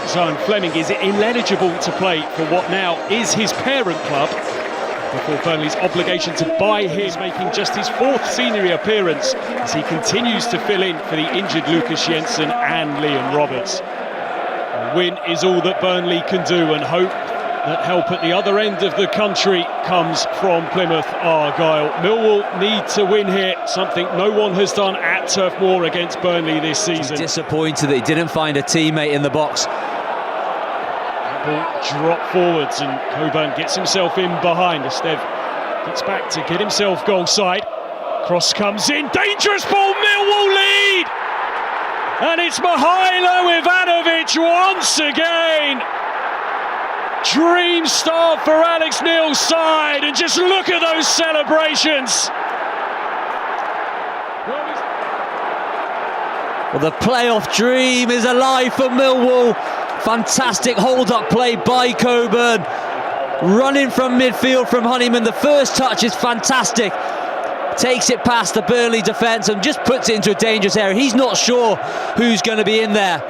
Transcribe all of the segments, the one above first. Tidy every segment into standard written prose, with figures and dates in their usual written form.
Zoe Fleming is ineligible to play for what now is his parent club, before Burnley's obligation to buy him, making just his 4th senior appearance as he continues to fill in for the injured Lucas Jensen and Liam Roberts. A win is all that Burnley can do, and hope that help at the other end of the country comes from Plymouth Argyle. Millwall need to win here, something no one has done at Turf Moor against Burnley this season. Disappointed that he didn't find a teammate in the box. Ball drop forwards and Coburn gets himself in behind. Esteve gets back to get himself goal side. Cross comes in, dangerous ball, Millwall lead! And it's Mihailo Ivanovic once again. Dream start for Alex Neil's side, and just look at those celebrations. Well, the playoff dream is alive for Millwall. Fantastic hold-up play by Coburn. Running from midfield from Honeyman. The first touch is fantastic. Takes it past the Burnley defence and just puts it into a dangerous area. He's not sure who's going to be in there,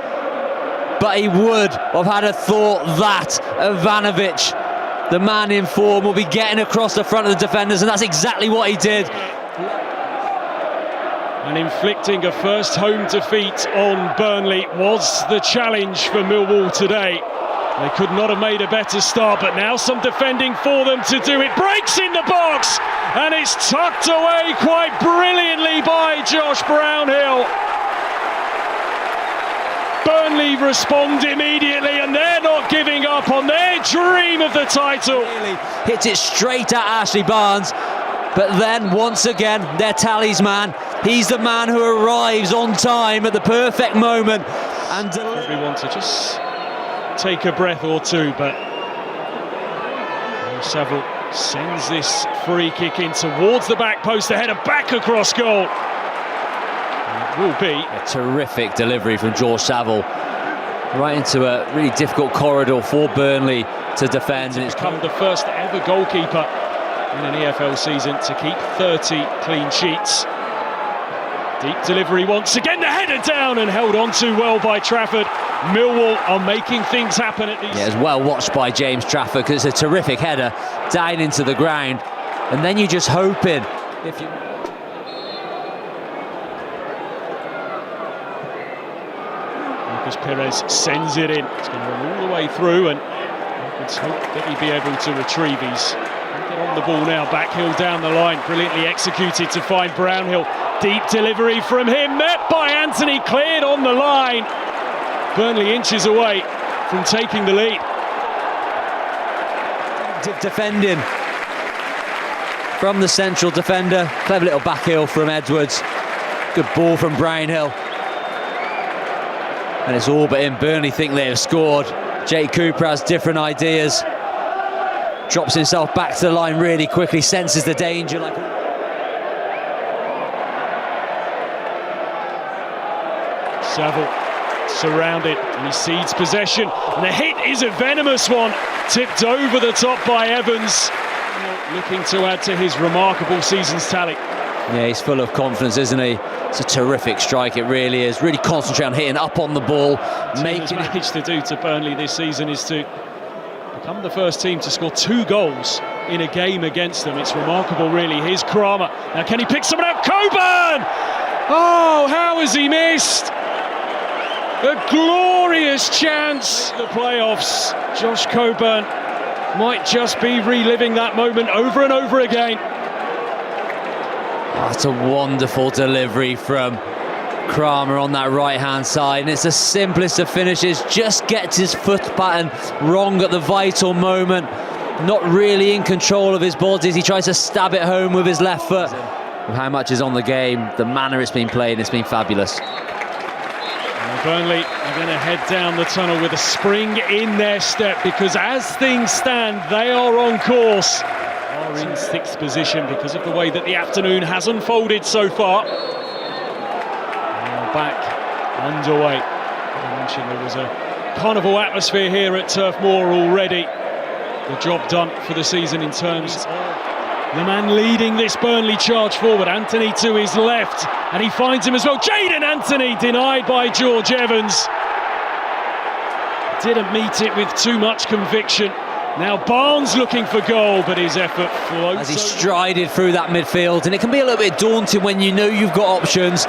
but he would have had a thought that Ivanovic, the man in form, will be getting across the front of the defenders, and that's exactly what he did. And inflicting a first home defeat on Burnley was the challenge for Millwall today. They could not have made a better start, but now some defending for them to do it. Breaks in the box, and it's tucked away quite brilliantly by Josh Brownhill. Burnley respond immediately, and they're not giving up on their dream of the title. Hits it straight at Ashley Barnes, but then once again their talisman. He's the man who arrives on time at the perfect moment and everyone to just take a breath or two, but Saville sends this free kick in towards the back post, the header back across goal. It will be a terrific delivery from George Saville, right into a really difficult corridor for Burnley to defend. And it's become the first ever goalkeeper in an EFL season to keep 30 clean sheets. Deep delivery once again, the header down and held on to well by Trafford. Millwall are making things happen at these. Yeah, it's well watched by James Trafford, because it's a terrific header down into the ground, and then you're just hoping if you. Lucas Perez sends it in. It's going to run all the way through, and let's hope that he'll be able to retrieve his. Get on the ball now, Backhill down the line, brilliantly executed to find Brownhill. Deep delivery from him, met by Anthony, cleared on the line. Burnley inches away from taking the lead. Defending from the central defender. Clever little backheel from Edwards. Good ball from Brownhill. And it's all but in. Burnley think they have scored. Jake Cooper has different ideas. Drops himself back to the line really quickly, senses the danger. Saville surrounded, and he cedes possession, and the hit is a venomous one, tipped over the top by Evans, looking to add to his remarkable season's tally. Yeah, he's full of confidence, isn't he? It's a terrific strike, it really is. Really concentrate on hitting up on the ball. Making managed to do to Burnley this season is to become the first team to score 2 goals in a game against them. It's remarkable, really. Here's Kramer. Now, can he pick someone out? Coburn! Oh, how has he missed? A glorious chance. The playoffs. Josh Coburn might just be reliving that moment over and over again. Oh, it's a wonderful delivery from Kramer on that right-hand side, and it's the simplest of finishes. Just gets his foot pattern wrong at the vital moment. Not really in control of his body. He tries to stab it home with his left foot. How much is on the game, the manner it's been played, it's been fabulous. Burnley are going to head down the tunnel with a spring in their step, because as things stand, they are on course. Are in 6th position because of the way that the afternoon has unfolded so far. Now back underway. I mentioned there was a carnival atmosphere here at Turf Moor already. The job done for the season in terms of the man leading this Burnley charge forward, Anthony to his left, and he finds him as well. Jayden Anthony denied by George Evans. Didn't meet it with too much conviction. Now Barnes looking for goal, but his effort floats. As he strided through that midfield, and it can be a little bit daunting when you know you've got options.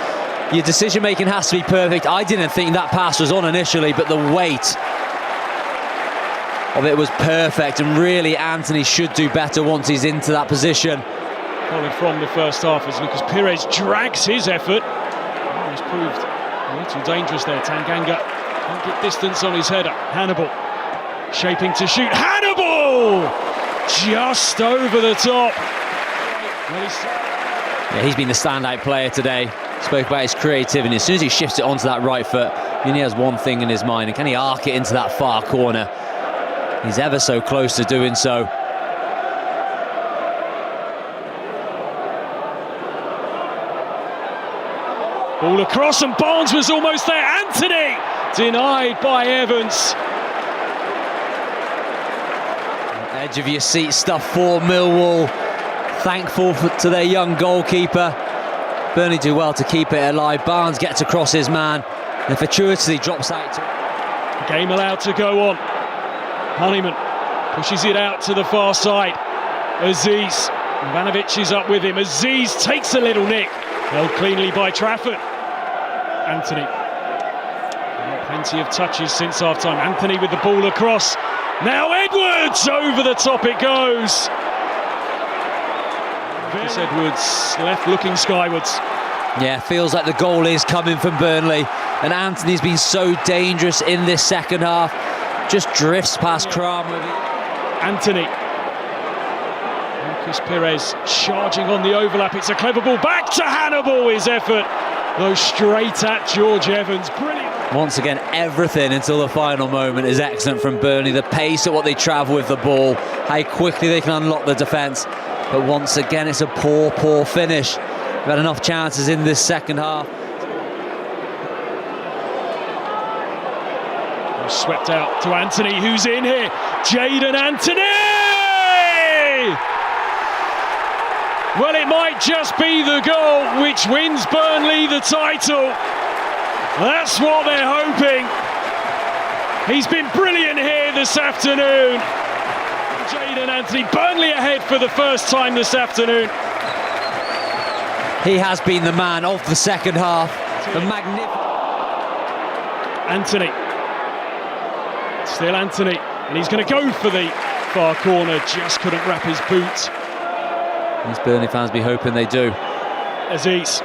Your decision making has to be perfect. I didn't think that pass was on initially, but the weight of it was perfect, and really Anthony should do better once he's into that position. Followed from the first half as Lucas Pires drags his effort. Oh, he's proved a little dangerous there. Tanganga can't get distance on his header. Hannibal shaping to shoot. Hannibal! Just over the top. Yeah, he's been the standout player today. Spoke about his creativity. As soon as he shifts it onto that right foot, he only has one thing in his mind, and can he arc it into that far corner? He's ever so close to doing so. Ball across, and Barnes was almost there. Anthony denied by Evans. Edge of your seat stuff for Millwall. Thankful to their young goalkeeper. Burnley do well to keep it alive. Barnes gets across his man and fortuitously drops out. Game allowed to go on. Honeyman pushes it out to the far side. Aziz, Ivanovic is up with him. Aziz takes a little nick. Held cleanly by Trafford. Anthony. Plenty of touches since half-time. Anthony with the ball across. Now Edwards! Over the top it goes. Chris Edwards left looking skywards. Yeah, feels like the goal is coming from Burnley. And Anthony's been so dangerous in this second half. Just drifts past Cram with it. Anthony. Lucas Pires charging on the overlap. It's a clever ball back to Hannibal. His effort goes straight at George Evans. Brilliant. Once again, everything until the final moment is excellent from Burnley. The pace at what they travel with the ball, how quickly they can unlock the defence. But once again, it's a poor finish. We've had enough chances in this second half. Swept out to Anthony, who's in here. Jadon Anthony! Well, it might just be the goal which wins Burnley the title. That's what they're hoping. He's been brilliant here this afternoon. Jadon Anthony, Burnley ahead for the first time this afternoon. He has been the man of the second half. The magnificent Anthony. Still Anthony, and he's going to go for the far corner. Just couldn't wrap his boot. These Burnley fans be hoping they do. Aziz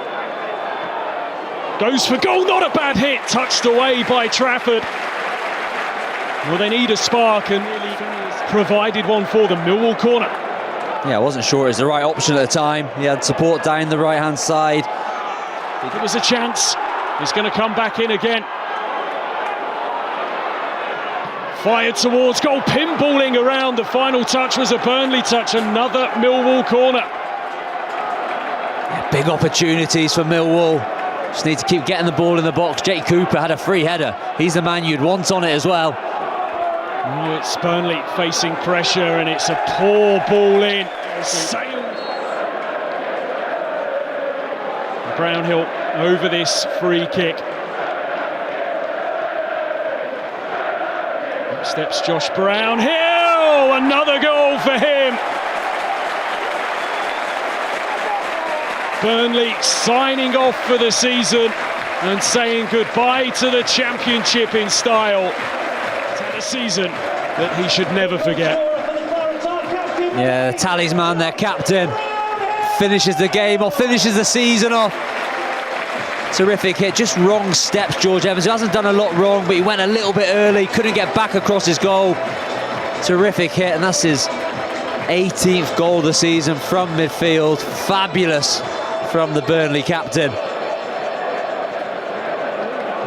goes for goal, not a bad hit, touched away by Trafford. Well, they need a spark, and really provided one for them. Millwall corner. Yeah, I wasn't sure it was the right option at the time. He had support down the right-hand side. It was a chance. He's going to come back in again. Fired towards goal, pinballing around. The final touch was a Burnley touch. Another Millwall corner. Yeah, big opportunities for Millwall. Just need to keep getting the ball in the box. Jake Cooper had a free header. He's the man you'd want on it as well. Oh, it's Burnley facing pressure, and it's a poor ball in. Brownhill over this free kick. Up steps Josh Brownhill. Another goal for him. Burnley signing off for the season and saying goodbye to the Championship in style. A season that he should never forget. Yeah, the talisman, their captain, finishes the game off, finishes the season off. Terrific hit, just wrong steps, George Evans, who hasn't done a lot wrong, but he went a little bit early, couldn't get back across his goal. Terrific hit, and that's his 18th goal of the season from midfield. Fabulous from the Burnley captain.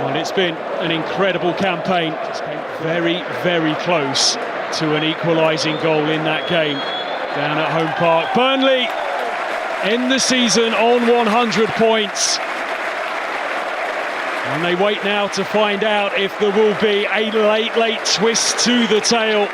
Well, it's been an incredible campaign. Just came very, very close to an equalising goal in that game down at Home Park. Burnley end the season on 100 points. And they wait now to find out if there will be a late twist to the tail.